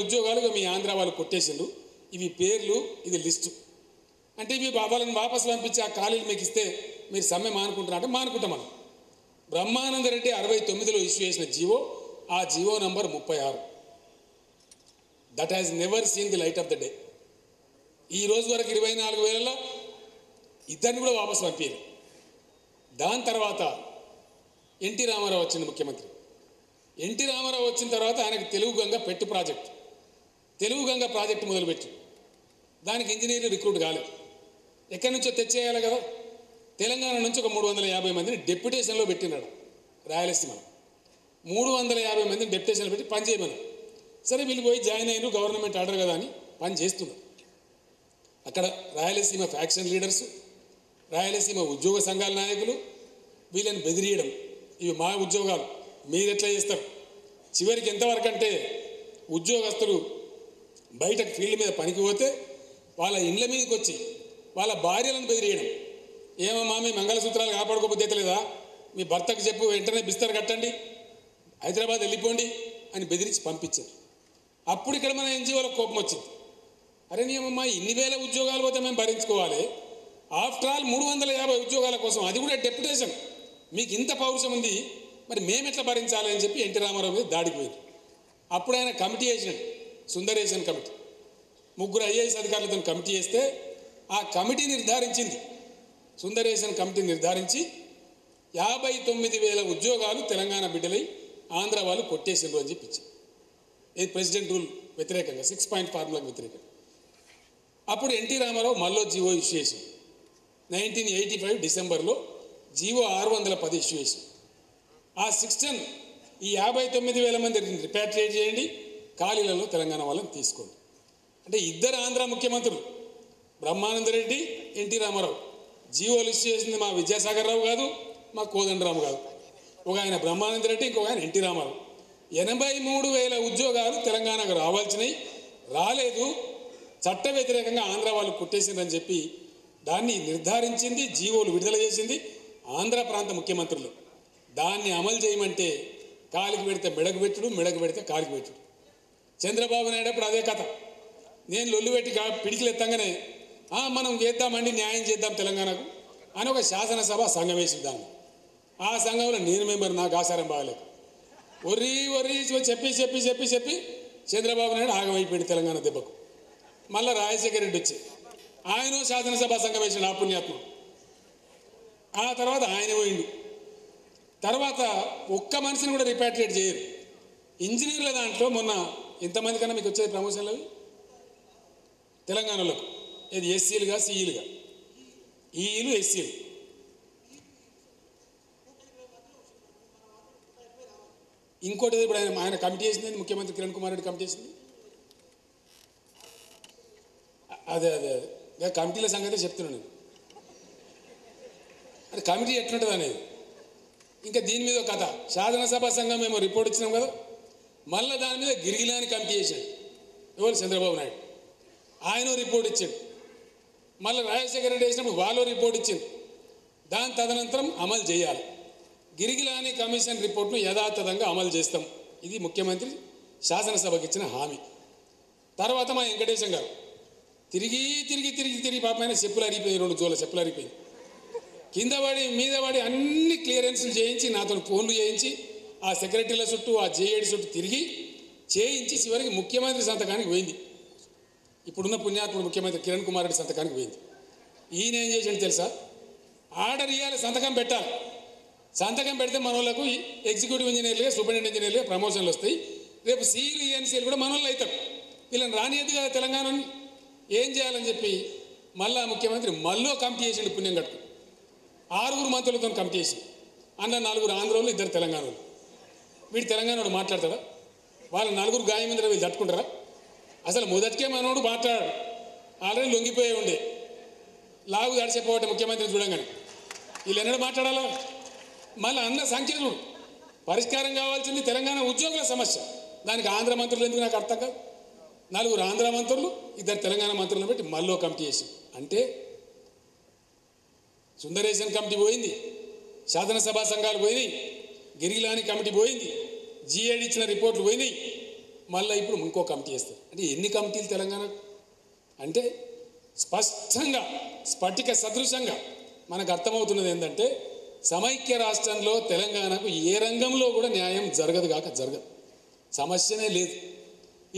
ఉద్యోగాలుగా మీ ఆంధ్ర వాళ్ళు కొట్టేసిండ్రు. ఇవి పేర్లు, ఇది లిస్టు. అంటే ఇవి వాళ్ళని వాపసు పంపించి ఆ ఖాళీలు మీకు ఇస్తే మీరు సమ్మె మానుకుంటున్నా అంటే మానుకుంటాం. మనం బ్రహ్మానంద రెడ్డి 69లో ఇష్యూ చేసిన జీవో, ఆ GO number 36 that has never seen the light of the day. ఈ రోజు వరకు 24,000లో ఇద్దరిని కూడా వాపసు పంపించారు. దాని తర్వాత ఎన్టీ రామారావు వచ్చింది ముఖ్యమంత్రి. ఎన్టీ రామారావు వచ్చిన తర్వాత ఆయనకు తెలుగు గంగ పెట్టు ప్రాజెక్ట్, తెలుగు గంగ ప్రాజెక్టు మొదలుపెట్టి దానికి ఇంజనీర్లు రిక్రూట్ కాలేదు. ఎక్కడి నుంచో తెచ్చేయాలి కదా. తెలంగాణ నుంచి ఒక 350 మందిని డెప్యుటేషన్లో పెట్టినాడు. రాయలసీమ 350 మందిని డెప్యుటేషన్లో పెట్టి పని చేయమని. సరే వీళ్ళు పోయి జాయిన్ అయ్యారు, గవర్నమెంట్ ఆర్డర్ కదా అని పని చేస్తున్నారు. అక్కడ రాయలసీమ ఫ్యాక్షన్ లీడర్సు, రాయలసీమ ఉద్యోగ సంఘాల నాయకులు వీళ్ళని బెదిరియడం, ఇవి మా ఉద్యోగాలు మీరు ఎట్లా చేస్తారు. చివరికి ఎంతవరకు అంటే ఉద్యోగస్తులు బయటకు ఫీల్డ్ మీద పనికి పోతే వాళ్ళ ఇండ్ల మీదకి వచ్చి వాళ్ళ భార్యలను బెదిరియడం. ఏమమ్మా మీ మంగళసూత్రాలు కాపాడుకోకపోతే తెలేదా, మీ భర్తకు చెప్పు వెంటనే బిస్తర్ కట్టండి, హైదరాబాద్ వెళ్ళిపోండి అని బెదిరించి పంపించారు. అప్పుడు ఇక్కడ మన ఎన్జిఓలకు కోపం వచ్చింది. అరే నీమమ్మా ఇన్ని వేల ఉద్యోగాలు పోతే మేము భరించుకోవాలి, ఆఫ్టర్ ఆల్ 350 ఉద్యోగాల కోసం, అది కూడా డెప్యుటేషన్, మీకు ఇంత పౌరుషం ఉంది, మరి మేము ఎట్లా భరించాలి అని చెప్పి ఎన్టీ రామారావు మీద దాడికి పోయింది. అప్పుడు ఆయన కమిటీ వేసినాడు, సుందరేశన్ కమిటీ. 3 ఐఏఎస్ అధికారులతో కమిటీ వేస్తే ఆ కమిటీ నిర్ధారించింది, సుందరేశన్ కమిటీ నిర్ధారించి 59,000 ఉద్యోగాలు తెలంగాణ బిడ్డలై ఆంధ్ర వాళ్ళు కొట్టేసిండ్రు అని చెప్పించారు. ఇది ప్రెసిడెంట్ రూల్ వ్యతిరేకంగా, 6 పాయింట్ ఫార్ములాకు వ్యతిరేకంగా. అప్పుడు ఎన్టీ రామారావు మళ్ళీ జీవో ఇష్యూ చేసింది. 1985 డిసెంబర్లో జీవో 610 ఇష్యూ చేసింది. ఆ 610 ఈ 59,000 మంది రిపాట్రియేట్ చేయండి, ఖాళీలలో తెలంగాణ వాళ్ళని తీసుకోండి. అంటే ఇద్దరు ఆంధ్ర ముఖ్యమంత్రులు బ్రహ్మానంద రెడ్డి, ఎన్టీ రామారావు జీవోలు ఇష్యూ చేసింది మా విద్యాసాగర్ రావు కాదు, మా కోదండరాము కాదు. ఒక ఆయన బ్రహ్మానంద రెడ్డి, ఇంకొక ఆయన ఎన్టీ రామారావు. 83,000 ఉద్యోగాలు తెలంగాణకు రావాల్సినవి, రాలేదు, చట్ట వ్యతిరేకంగా ఆంధ్ర వాళ్ళు కొట్టేసిందని చెప్పి దాన్ని నిర్ధారించింది, జీవోలు విడుదల చేసింది ఆంధ్ర ప్రాంత ముఖ్యమంత్రులు. దాన్ని అమలు చేయమంటే కాలికి పెడితే మెడకు పెట్టుడు, మెడకు పెడితే కాలికి పెట్టుడు. చంద్రబాబు నాయుడు అప్పుడు అదే కథ. నేను లొల్లు పెట్టి పిడికిలు ఎత్తంగానే మనం చేద్దామండి, న్యాయం చేద్దాం తెలంగాణకు అని ఒక శాసనసభ సంఘం వేసింది. దాన్ని ఆ సంఘంలో నేను మెంబర్, నాకు ఆచారం బాగలేదు. ఒర్రి చెప్పి చెప్పి చెప్పి చెప్పి చంద్రబాబు నాయుడు ఆగమైపోయింది తెలంగాణ దెబ్బకు. మళ్ళీ రాజశేఖర రెడ్డి వచ్చి ఆయన శాసనసభ సంఘం వేసిన ఆ పుణ్యాత్మ. ఆ తర్వాత ఆయన పోయిండు. తర్వాత ఒక్క మనిషిని కూడా రిపాట్రియేట్ చేయరు. ఇంజనీర్ల దాంట్లో మొన్న ఎంతమంది కన్నా మీకు వచ్చేది ప్రమోషన్లు అవి తెలంగాణలోకి, ఇది ఎస్సీలుగా సిఈలుగా, ఈలు ఎస్సీలు. ఇంకోటి ఇప్పుడు ఆయన కమిటీ చేసింది, ముఖ్యమంత్రి కిరణ్ కుమార్ రెడ్డి కమిటీ చేసింది. అదే కమిటీల సంగతి చెప్తున్నాను నేను. అది కమిటీ ఎట్లుంటుంది అనేది. ఇంకా దీని మీద కథ, శాసనసభ సంఘం మేము రిపోర్ట్ ఇచ్చినాం కదా, మళ్ళీ దాని మీద గిరిగిలాని కమిటీ చేశాడు ఎవరు, చంద్రబాబు నాయుడు. ఆయన రిపోర్ట్ ఇచ్చాడు. మళ్ళీ రాజశేఖర రెడ్డి వేసినప్పుడు వాళ్ళు రిపోర్ట్ ఇచ్చింది. దాని తదనంతరం అమలు చేయాలి. గిరిగిలాని కమిషన్ రిపోర్ట్ను యథాతథంగా అమలు చేస్తాం, ఇది ముఖ్యమంత్రి శాసనసభకి ఇచ్చిన హామీ. తర్వాత మా వెంకటేశం గారు తిరిగి పాపమైన చెప్పులు అరిగిపోయి, 2 జోల చెప్పులు అరిగిపోయింది. కింద పడి మీద పడి అన్ని క్లియరెన్స్లు చేయించి, నాతో ఫోన్లు చేయించి, ఆ సెక్రటరీల చుట్టూ, ఆ జేఏడి చుట్టూ తిరిగి చేయించి చివరికి ముఖ్యమంత్రి సంతకానికి పోయింది. ఇప్పుడున్న పుణ్యాత్ముడు ముఖ్యమంత్రి కిరణ్ కుమార్ రెడ్డి సంతకానికి పోయింది. ఈయన ఏం చేసాడు తెలుసా, ఆర్డర్ ఇవ్వాలి, సంతకం పెట్టాలి. సంతకం పెడితే మన వాళ్ళకు ఎగ్జిక్యూటివ్ ఇంజనీర్లుగా, సూపరింటెండెంట్ ఇంజనీర్లుగా ప్రమోషన్లు వస్తాయి. రేపు సీలు ఈఎన్సీలు కూడా మన వాళ్ళు అవుతారు. వీళ్ళని రానియద్దు కదా తెలంగాణని. ఏం చేయాలని చెప్పి మళ్ళా ముఖ్యమంత్రి మళ్ళీ కమిటీ చేసిండు, పుణ్యం కట్టుకు 6 మంత్రులతో కమిటీ చేసి, అందులో 4 ఆంధ్రోళ్ళు, 2 తెలంగాణలో. వీడు తెలంగాణ మాట్లాడతాడా? వాళ్ళ 4 గాయం మీద వీళ్ళు తట్టుకుంటారా? అసలు మొదటికే మనోడు మాట్లాడాడు, ఆల్రెడీ లొంగిపోయే ఉండే, లాగు దడిచిపోవటం ముఖ్యమంత్రిని చూడంగానే. వీళ్ళు ఎన్నడూ మాట్లాడాలా? మళ్ళీ అన్న సంఖ్య చూడు, పరిష్కారం కావాల్సింది తెలంగాణ ఉద్యోగుల సమస్య. దానికి ఆంధ్ర మంత్రులు ఎందుకు నాకు అర్థం కాదు. 4 ఆంధ్ర మంత్రులు, 2 తెలంగాణ మంత్రులను పెట్టి మళ్ళీ కమిటీ చేసి, అంటే సుందరేశన్ కమిటీ పోయింది, శాసనసభ సంఘాలు పోయినాయి, గిరిగిలాని కమిటీ పోయింది, జీఏడి ఇచ్చిన రిపోర్ట్లు పోయినాయి, మళ్ళీ ఇప్పుడు ఇంకో కమిటీ వేస్తారు. అంటే ఎన్ని కమిటీలు తెలంగాణకు అంటే స్పష్టంగా స్ఫటిక సదృశంగా మనకు అర్థమవుతున్నది ఏంటంటే సమైక్య రాష్ట్రంలో తెలంగాణకు ఏ రంగంలో కూడా న్యాయం జరగదు జరగదు, సమస్యనే లేదు.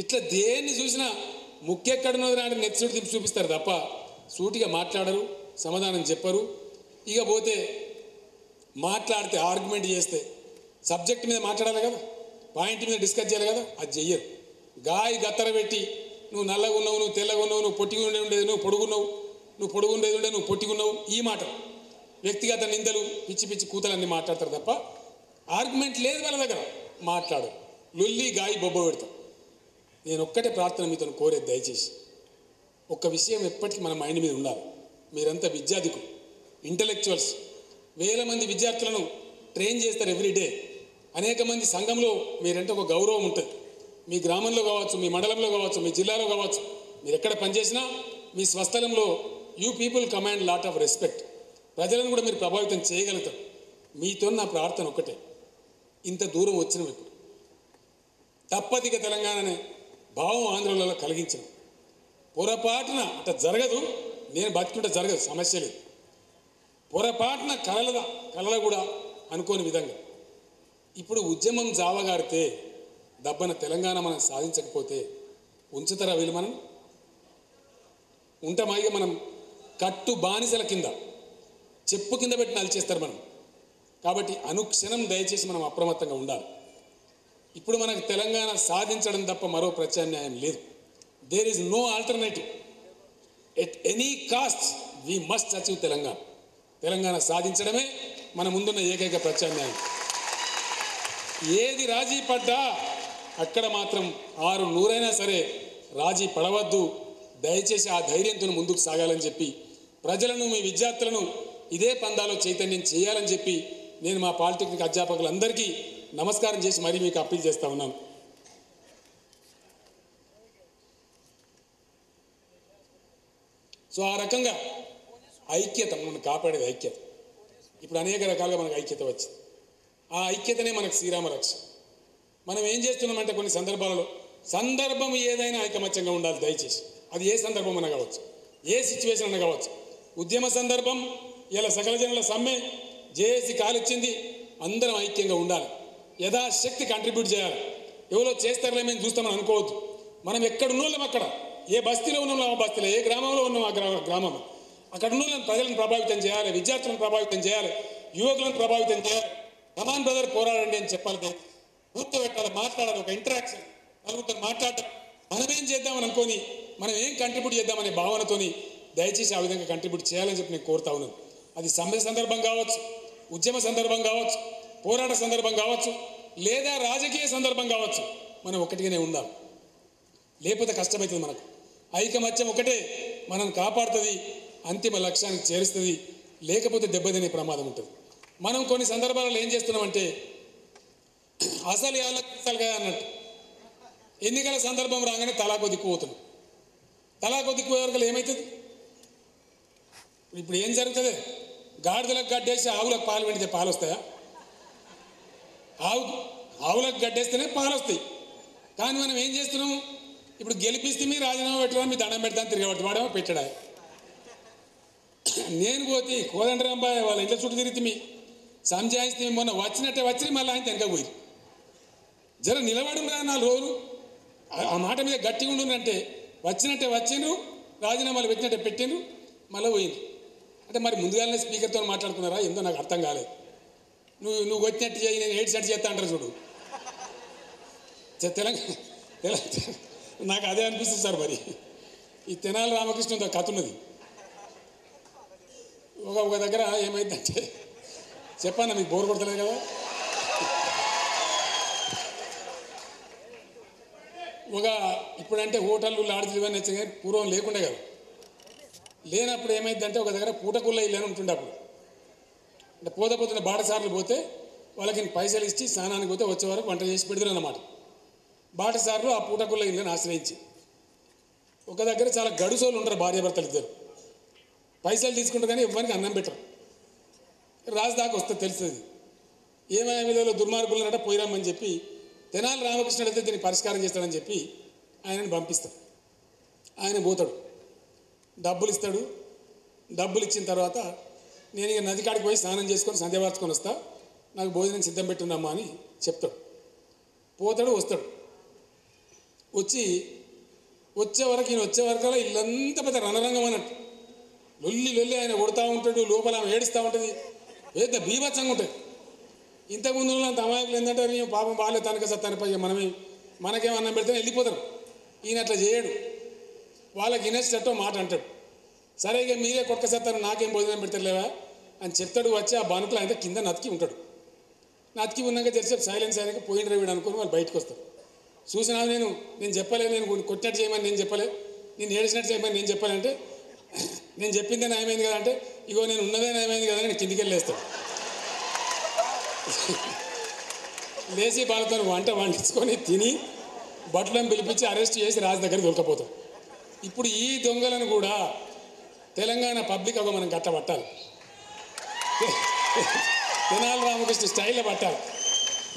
ఇట్లా దేన్ని చూసినా ముఖ్యెక్కడున్నది నాటి నెత్తుడు తిప్పి చూపిస్తారు తప్ప సూటిగా మాట్లాడరు, సమాధానం చెప్పరు. ఇక పోతే మాట్లాడితే ఆర్గ్యుమెంట్ చేస్తే సబ్జెక్ట్ మీద మాట్లాడాలి కదా, పాయింట్ మీద డిస్కస్ చేయాలి కదా, అది చెయ్యరు. గాయ గత్తర పెట్టి నువ్వు నల్లగా ఉన్నావు, నువ్వు తెల్లగా ఉన్నావు, నువ్వు పొట్టిగా ఉండేది, నువ్వు పొడుగున్నావు, నువ్వు పొడుగుండేది ఉండే, నువ్వు పొట్టిగున్నావు, ఈ మాట వ్యక్తిగత నిందలు పిచ్చి పిచ్చి కూతలన్నీ మాట్లాడతారు తప్ప ఆర్గ్యుమెంట్ లేదు వాళ్ళ దగ్గర. మాట్లాడు లొల్లి గాయి బొబ్బ పెడతాం. నేను ఒక్కటే ప్రార్థన మీతో కోరేది, దయచేసి ఒక్క విషయం ఎప్పటికీ మన మైండ్ మీద ఉండాలి. మీరంతా విద్యార్థికులు, ఇంటలెక్చువల్స్, వేల మంది విద్యార్థులను ట్రైన్ చేస్తారు ఎవ్రీడే. అనేక మంది సంఘంలో మీరంటే ఒక గౌరవం ఉంటుంది. మీ గ్రామంలో కావచ్చు, మీ మండలంలో కావచ్చు, మీ జిల్లాలో కావచ్చు, మీరు ఎక్కడ పనిచేసినా మీ స్వస్థలంలో you people command lot of respect. ప్రజలను కూడా మీరు ప్రభావితం చేయగలుగుతారు. మీతో నా ప్రార్థన ఒక్కటే, ఇంత దూరం వచ్చినాం ఇప్పుడు తప్పదిగా తెలంగాణనే భావం ఆంధ్రలో కలిగించిన పొరపాటున అట్లా జరగదు, నేను బతుకుంటే జరగదు, సమస్య లేదు. పొరపాటున కలల కూడా అనుకోని విధంగా ఇప్పుడు ఉద్యమం జావగారితే దబ్బన తెలంగాణ మనం సాధించకపోతే ఉంచుతారా వీళ్ళు? మనం ఉంటామాయిగా మనం కట్టు బానిసల కింద చెప్పు కింద పెట్టి నలిచేస్తారు మనం. కాబట్టి అనుక్షణం దయచేసి మనం అప్రమత్తంగా ఉండాలి. ఇప్పుడు మనకు తెలంగాణ సాధించడం తప్ప మరో ప్రత్యామ్నాయం లేదు. There is no alternative. At any cost we must achieve Telangana. Telangana సాధించడమే మన ముందున్న ఏకైక ప్రత్యామ్నాయం. ఏది రాజీ పడ్డా అక్కడ మాత్రం 600 సరే రాజీ పడవద్దు. దయచేసి ఆ ధైర్యంతో ముందుకు సాగాలని చెప్పి ప్రజలను, మీ విద్యార్థులను ఇదే పందాలో చైతన్యం చేయాలని చెప్పి నేను మా పాలిటెక్నిక్ అధ్యాపకులందరికీ నమస్కారం చేసి మరీ మీకు అప్పీల్ చేస్తూ ఉన్నాను. సో ఆ రకంగా ఐక్యత, మనం కాపాడేది ఐక్యత. ఇప్పుడు అనేక రకాలుగా మనకు ఐక్యత వచ్చింది. ఆ ఐక్యతనే మనకు శ్రీరామ రక్ష. మనం ఏం చేస్తున్నామంటే కొన్ని సందర్భాలలో సందర్భం ఏదైనా ఐకమత్యంగా ఉండాలి దయచేసి. అది ఏ సందర్భం అన్నా కావచ్చు, ఏ సిచ్యువేషన్ అన్నా కావచ్చు. ఉద్యమ సందర్భం, ఇలా సకల జనుల సమ్మె, జేఏసీ కాలిచ్చింది, అందరం ఐక్యంగా ఉండాలి. యథాశక్తి కంట్రిబ్యూట్ చేయాలి. ఎవరో చేస్తారులే మేము చూస్తామని అనుకోవద్దు. మనం ఎక్కడున్నోళ్ళం అక్కడ, ఏ బస్తీలో ఉన్నాం ఆ బస్తీలో, ఏ గ్రామంలో ఉన్నాం ఆ గ్రామంలో, అక్కడ ఉన్న ప్రజలను ప్రభావితం చేయాలి, విద్యార్థులను ప్రభావితం చేయాలి, యువకులను ప్రభావితం చేయాలి. కమాన్ బ్రదర్ పోరాడండి అని చెప్పాలి, కూర్చోబెట్టాలి, మాట్లాడాలి, ఒక ఇంటరాక్షన్, నలుగురితో మాట్లాడటం. మనం ఏం చేద్దామని అనుకొని మనం ఏం కంట్రిబ్యూట్ చేద్దామనే భావనతోని దయచేసి ఆ విధంగా కంట్రిబ్యూట్ చేయాలని చెప్పి నేను కోరుతా ఉన్నాను. అది సమ్మె సందర్భం కావచ్చు, ఉద్యమ సందర్భం కావచ్చు, పోరాట సందర్భం కావచ్చు, లేదా రాజకీయ సందర్భం కావచ్చు, మనం ఒకటిగానే ఉండాలి. లేకపోతే కష్టమవుతుంది. మనకు ఐకమత్యం ఒకటే మనం కాపాడుతుంది, అంతిమ లక్ష్యానికి చేరుస్తుంది. లేకపోతే దెబ్బతినే ప్రమాదం ఉంటుంది. మనం కొన్ని సందర్భాలలో ఏం చేస్తున్నామంటే అసలు అసలుగా అన్నట్టు ఎన్నికల సందర్భం రాగానే తలాకో దిక్కుపోతున్నాం. తలాకో దిక్కుపోయే వరకు ఏమవుతుంది? ఇప్పుడు ఏం జరుగుతుంది? గాడిదలకు గడ్డేసి ఆవులకు పాలు పెడితే పాలు వస్తాయా? ఆవులకు గడ్డేస్తేనే పాలు వస్తాయి. కానీ మనం ఏం చేస్తున్నాము? ఇప్పుడు గెలిపిస్తే మీ రాజీనామా పెట్టడం, మీ దండం పెడతాను తిరగబట్టి వాడేమో పెట్టడా. నేను పోతే కోదండరాంబాయ్ వాళ్ళ ఇంట్లో చుట్టూ తిరిగితే మీ సంజాయిస్తే మొన్న వచ్చినట్టే వచ్చి మళ్ళీ ఆయన వెనక పోయి జర నిలబడి 4 రోజులు ఆ మాట మీద గట్టిగా ఉండునంటే వచ్చినట్టే వచ్చిండ్రు, రాజీనామాలు పెట్టినట్టే పెట్టిండ్రు, మళ్ళీ పోయిండ్రు. అంటే మరి ముందుగానే స్పీకర్తో మాట్లాడుకున్నారా? ఏందో నాకు అర్థం కాలేదు. నువ్వు వచ్చినట్టు చేయి, నేను 8 సెట్ చేస్తా అంటారు చూడు. తెలంగాణ నాకు అదే అనిపిస్తుంది సార్. మరి ఈ తెనాలి రామకృష్ణతో కథ ఉన్నది. ఒక దగ్గర ఏమైందంటే చెప్పాను, మీకు బోర్ కొడతలేదు కదా. ఇప్పుడంటే హోటళ్ళు, లాడ్జ్లు ఇవన్నీ వచ్చాయి కానీ పూర్వం లేకుండే కదా. లేనప్పుడు ఏమైందంటే ఒక దగ్గర పూటకుళ్ళ ఇల్లు అని ఉంటుండే. అప్పుడు అంటే పోతున్న బాటసార్లు పోతే వాళ్ళకి పైసలు ఇచ్చి స్నానానికి పోతే వచ్చే వరకు వంట చేసి పెడతారు అన్నమాట. బాటసార్లు ఆ పూటకుళ్ళ ఇల్లుని ఆశ్రయించి ఒక దగ్గర చాలా గడుసోళ్ళు ఉంటారు, భార్యాభర్తలు ఇద్దరు. పైసలు తీసుకుంటారు కానీ ఎవరికి అన్నం పెట్టరు. రాజు దాకా వస్తే తెలుస్తుంది. ఏమైనా విధంలో దుర్మార్గులనట పోయిరామని చెప్పి తెనాలి రామకృష్ణుడు అయితే దీన్ని పరిష్కారం చేస్తాడని చెప్పి ఆయనను పంపిస్తాడు. ఆయన పోతాడు, డబ్బులు ఇస్తాడు. డబ్బులు ఇచ్చిన తర్వాత నేను ఇక నది కాడికి పోయి స్నానం చేసుకొని సంధ్యావార్చుకొని వస్తా, నాకు భోజనం సిద్ధం పెట్టున్నామా అని చెప్తాడు. పోతాడు, వస్తాడు. వచ్చే వరకు ఇల్లంతా పెద్ద రణరంగం అన్నట్టు లొల్లి ఆయన కొడతా ఉంటాడు, లోపల ఆమె ఏడుస్తూ ఉంటుంది, పెద్ద బీభత్సంగా ఉంటుంది. ఇంతకుముందు అంత అమాయకులు ఏంటంటే పాపం వాళ్ళే తనక సత్తానిపై మనకేమన్నా పెడితే వెళ్ళిపోతారు. ఈయన అట్లా చేయడు. వాళ్ళకి ఇనొచ్చేటట్టు మాట అంటాడు. సరే ఇక మీరే కొట్క సత్తారు, నాకేం భోజనం పెడతారులేవా అని చెప్తాడు. వచ్చి ఆ బనుకులు ఆయన కింద నతికి ఉంటాడు. నతికి ఉన్నాక జరిసేపు సైలెన్స్ అయినాక పోయిన వీడు అనుకుని వాళ్ళు బయటకు వస్తారు. చూసినా నేను చెప్పలే, నేను కొట్టినట్టు చేయమని నేను చెప్పలే, నేను ఏడిచినట్టు చేయమని నేను చెప్పలే అంటే, నేను చెప్పిందే న్యాయమైంది కదా అంటే, ఇగో నేను ఉన్నదే న్యాయమైంది కదా అని కిందికి వెళ్ళేస్తాడు. లేచి వాళ్ళతో వంట వండించుకొని తిని బట్టలను పిలిపించి అరెస్ట్ చేసి రాజు దగ్గర దొరకపోతాం. ఇప్పుడు ఈ దొంగలను కూడా తెలంగాణ పబ్లిక్ ఒక మనం గట్ట పట్టాలి, తెనాలి రామకృష్ణ స్టైల్లో పట్టాలి.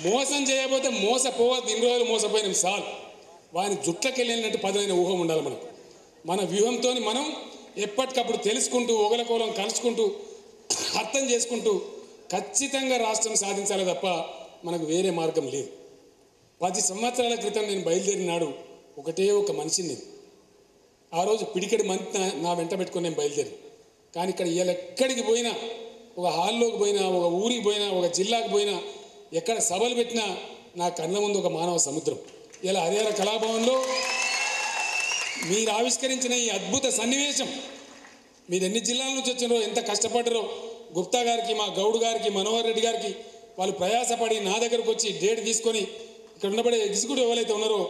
మోసం చేయకపోతే మోసపోవద్దు. ఇన్ని రోజులు మోసపోయిన సార్ వాని జుట్లకి వెళ్ళినట్టు పదులైన ఊహం ఉండాలి మనకు. మన వ్యూహంతో మనం ఎప్పటికప్పుడు తెలుసుకుంటూ ఒకరికొకరం కలుసుకుంటూ అర్థం చేసుకుంటూ ఖచ్చితంగా రాష్ట్రం సాధించాలి తప్ప మనకు వేరే మార్గం లేదు. 10 సంవత్సరాల క్రితం నేను బయలుదేరినాడు ఒకటే ఒక మనిషిని. ఆ రోజు పిడికెడి మంత్ నా వెంట పెట్టుకొని నేను బయలుదేరి. కానీ ఇక్కడ ఇవాళ ఎక్కడికి పోయినా, ఒక హాల్లోకి పోయినా, ఒక ఊరికి పోయినా, ఒక జిల్లాకు పోయినా, ఎక్కడ సభలు పెట్టినా నా కళ్ళ ముందు ఒక మానవ సముద్రం. ఇలా హరిహర కళాభవన్లో మీరు ఆవిష్కరించిన ఈ అద్భుత సన్నివేశం, మీరు ఎన్ని జిల్లాల నుంచి వచ్చినారో, ఎంత కష్టపడ్డారో, గుప్తా గారికి, మా గౌడ్ గారికి, మనోహర్ రెడ్డి గారికి, వాళ్ళు ప్రయాసపడి నా దగ్గరకు వచ్చి డేట్ తీసుకొని ఇక్కడ ఉన్నబడే ఎగ్జిక్యూటివ్ ఎవరైతే ఉన్నారో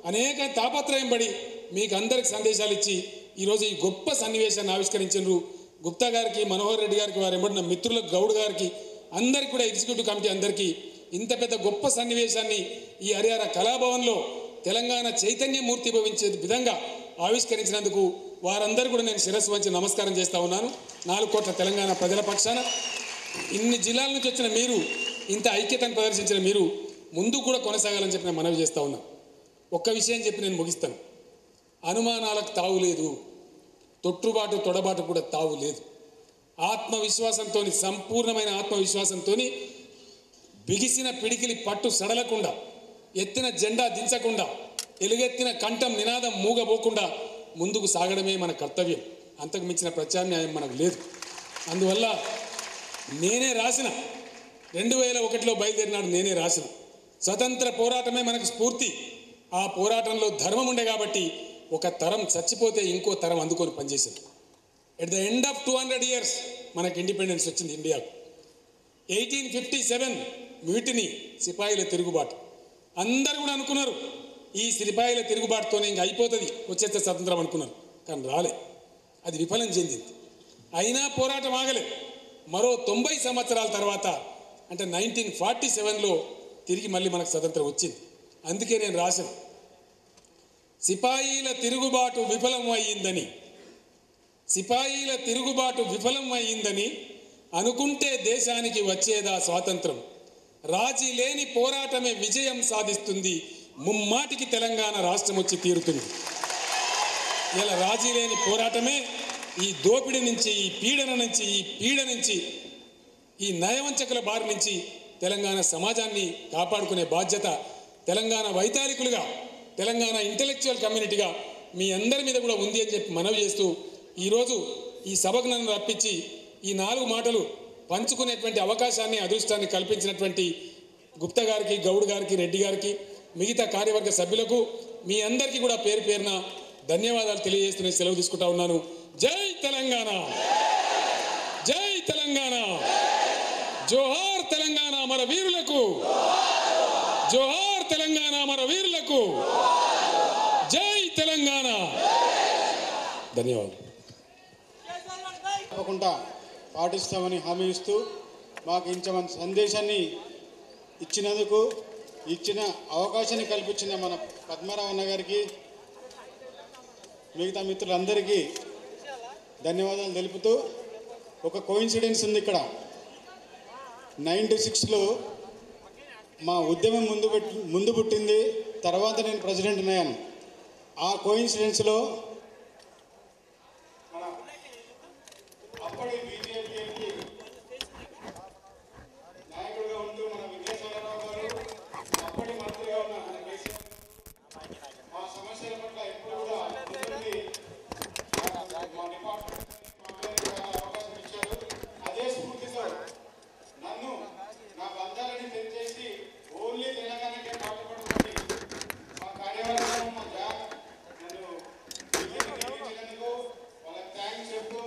అనేక తాపత్రయం పడి మీకు అందరికి సందేశాలు ఇచ్చి ఈరోజు ఈ గొప్ప సన్నివేశాన్ని ఆవిష్కరించారు. గుప్తా గారికి, మనోహర్ రెడ్డి గారికి, వారు ఎంబడిన మిత్రులకు, గౌడ్ గారికి, అందరికీ కూడా ఎగ్జిక్యూటివ్ కమిటీ అందరికీ ఇంత పెద్ద గొప్ప సన్నివేశాన్ని ఈ హరిహర కళాభవన్లో తెలంగాణ చైతన్యమూర్తి భవించే విధంగా ఆవిష్కరించినందుకు వారందరూ కూడా నేను శిరస్సు వంచి నమస్కారం చేస్తూ ఉన్నాను. 4 కోట్ల తెలంగాణ ప్రజల పక్షాన ఇన్ని జిల్లాల నుంచి వచ్చిన మీరు, ఇంత ఐక్యతను ప్రదర్శించిన మీరు ముందు కూడా కొనసాగాలని చెప్పి నేను మనవి చేస్తూ ఉన్నాను. ఒక్క విషయం చెప్పి నేను ముగిస్తాను. అనుమానాలకు తావు లేదు, తొట్టుబాటు తొడబాటు కూడా తావు లేదు. ఆత్మవిశ్వాసంతో, సంపూర్ణమైన ఆత్మవిశ్వాసంతో బిగిసిన పిడికిలి పట్టు సడలకుండా, ఎత్తిన జెండా దించకుండా, ఎలుగెత్తిన కంఠం నినాదం మూగబోకుండా ముందుకు సాగడమే మన కర్తవ్యం. అంతకు మించిన ప్రత్యామ్నాయం మనకు లేదు. అందువల్ల నేనే రాసిన 2001లో బయలుదేరినాడు నేనే రాసిన స్వతంత్ర పోరాటమే మనకు స్ఫూర్తి. ఆ పోరాటంలో ధర్మం ఉండే కాబట్టి ఒక తరం చచ్చిపోతే ఇంకో తరం అందుకొని పనిచేసింది. At the end of 200 years మనకు ఇండిపెండెన్స్ వచ్చింది ఇండియాకు. 1857 మ్యూటినీ, సిపాయిల తిరుగుబాటు. అందరూ కూడా అనుకున్నారు ఈ సిపాయిల తిరుగుబాటుతోనే ఇంకా అయిపోతుంది, వచ్చేస్తే స్వతంత్రం అనుకున్నారు. కానీ రాలే, అది విఫలం చెందింది. అయినా పోరాటం ఆగలే. మరో 90 సంవత్సరాల తర్వాత అంటే 1947లో తిరిగి మళ్ళీ మనకు స్వతంత్రం వచ్చింది. అందుకే నేను రాసిన సిపాయిల తిరుగుబాటు విఫలం అయ్యిందని, సిపాయిల తిరుగుబాటు విఫలం అయ్యిందని అనుకుంటే దేశానికి వచ్చేదా స్వాతంత్రం, రాజీ లేని పోరాటమే విజయం సాధిస్తుంది, ముమ్మాటికి తెలంగాణ రాష్ట్రం వచ్చి తీరుతుంది. ఇలా రాజీ లేని పోరాటమే ఈ దోపిడి నుంచి, ఈ పీడన నుంచి, ఈ పీడ నుంచి, ఈ నయవంచకుల బారి నుంచి తెలంగాణ సమాజాన్ని కాపాడుకునే బాధ్యత తెలంగాణ వైతాళికులుగా, తెలంగాణ ఇంటెలెక్చువల్ కమ్యూనిటీగా మీ అందరి మీద కూడా ఉంది అని చెప్పి మనవి చేస్తూ ఈరోజు ఈ సభకు నన్ను రప్పించి ఈ 4 మాటలు పంచుకునేటువంటి అవకాశాన్ని, అదృష్టాన్ని కల్పించినటువంటి గుప్తా గారికి, గౌడ్ గారికి, రెడ్డి గారికి, మిగతా కార్యవర్గ సభ్యులకు మీ అందరికీ కూడా పేరు పేరున ధన్యవాదాలు తెలియజేస్తూనే సెలవు తీసుకుంటా ఉన్నాను. జై తెలంగాణ, జై తెలంగాణ, జోహార్ తెలంగాణ మన వీరులకు, జోహార్ తెలంగాణ మన వీరులకు, జై తెలంగాణ. ధన్యవాదాలు. తప్పకుండా పాటిస్తామని హామీ ఇస్తూ మాకు ఇంతమంది సందేశాన్ని ఇచ్చినందుకు, ఇచ్చిన అవకాశాన్ని కల్పించిన మన పద్మారావు అన్న గారికి, మిగతా మిత్రులందరికీ ధన్యవాదాలు తెలుపుతూ, ఒక కోయిన్సిడెన్స్ ఉంది ఇక్కడ. 96లో మా ఉద్యమం ముందు పుట్టింది, తర్వాత నేను ప్రెసిడెంట్ అయ్యాను. ఆ కోయిన్సిడెన్స్లో మన అప్పటి బీజేపీకి నాయకుడిగా ఉంటూ మన విద్యాసాగరరావు గారు, అప్పటి మంత్రిగా ఉన్న మన కేసీఆర్ మా సమస్యల పట్ల ఎప్పుడు కూడా ముందుండి మా డిపార్ట్మెంట్ అవకాశం ఇచ్చారు. అదే స్ఫూర్తితో నన్ను నా బంధాలని తెచ్చేసి ఓన్లీ తెలంగాణకే పాటుపడుతుంది మా కార్యవర్గం మా నన్ను నియమించినందుకు వాళ్ళకి థ్యాంక్స్ చెప్తూ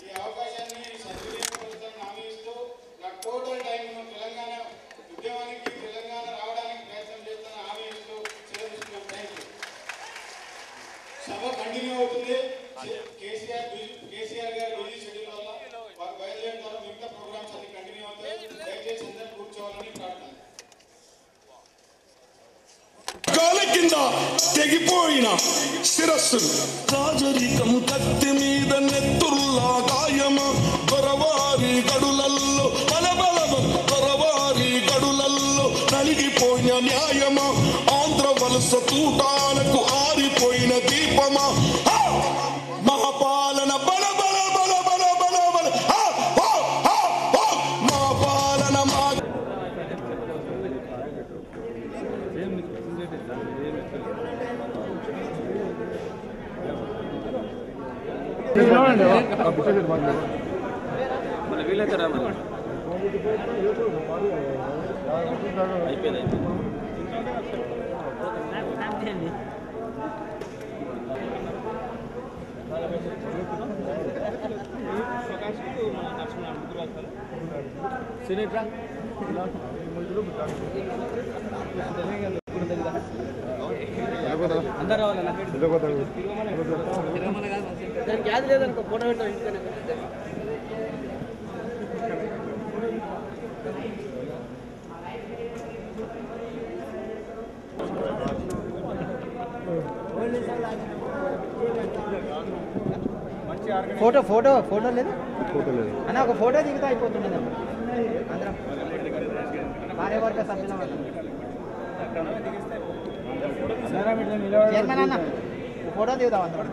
ఈ అవకాశాన్ని సద్వినియోగపరుస్తానని హామీ ఇస్తూ నా టోటల్ టైం తెలంగాణ ఉద్యమానికి తెలంగాణ రావడానికి ప్రయత్నం చేస్తానని హామీ ఇస్తూ సెలవు. Thank you. సభ కంటిన్యూ అవుతుంది. కేసీఆర్ గారు బిజీ షెడ్యూల్ వల్ల వారు బయలుదేరుతారు. మిగతా ప్రోగ్రామ్స్ అన్ని కంటిన్యూ అవుతాయి. దయచేసి అందరూ కూర్చోవాలని ప్రార్థన. గాలి కింద తెగిపోయిన శిరస్సులు రాజరికం కత్తి మీద నెత్తుల్లా గాయమ దొరవారి గడులల్లో బలబలమ దొరవారి గడులల్లో నలిగిపోయిన న్యాయమ ఆంధ్ర వలస తూటాలకు ఆరిపోయిన దీపమా మహాపాలన బల బల బల బల బల బల మా పాలన మా మన వీలైతే రా మరి అయిపోయింది. సినేట్రా అందరు రావాలన్నా దానికి యాద లేదనుకో ఫోటో పెట్టాం ఇంటికనే. ఫోటో లేదు అన్న, ఒక ఫోటో దిగుతా అయిపోతుంది అందరం కార్యవర్గ సభ్యులం చైర్మన్ అన్న ఫోటో దిగుతాం అందరం.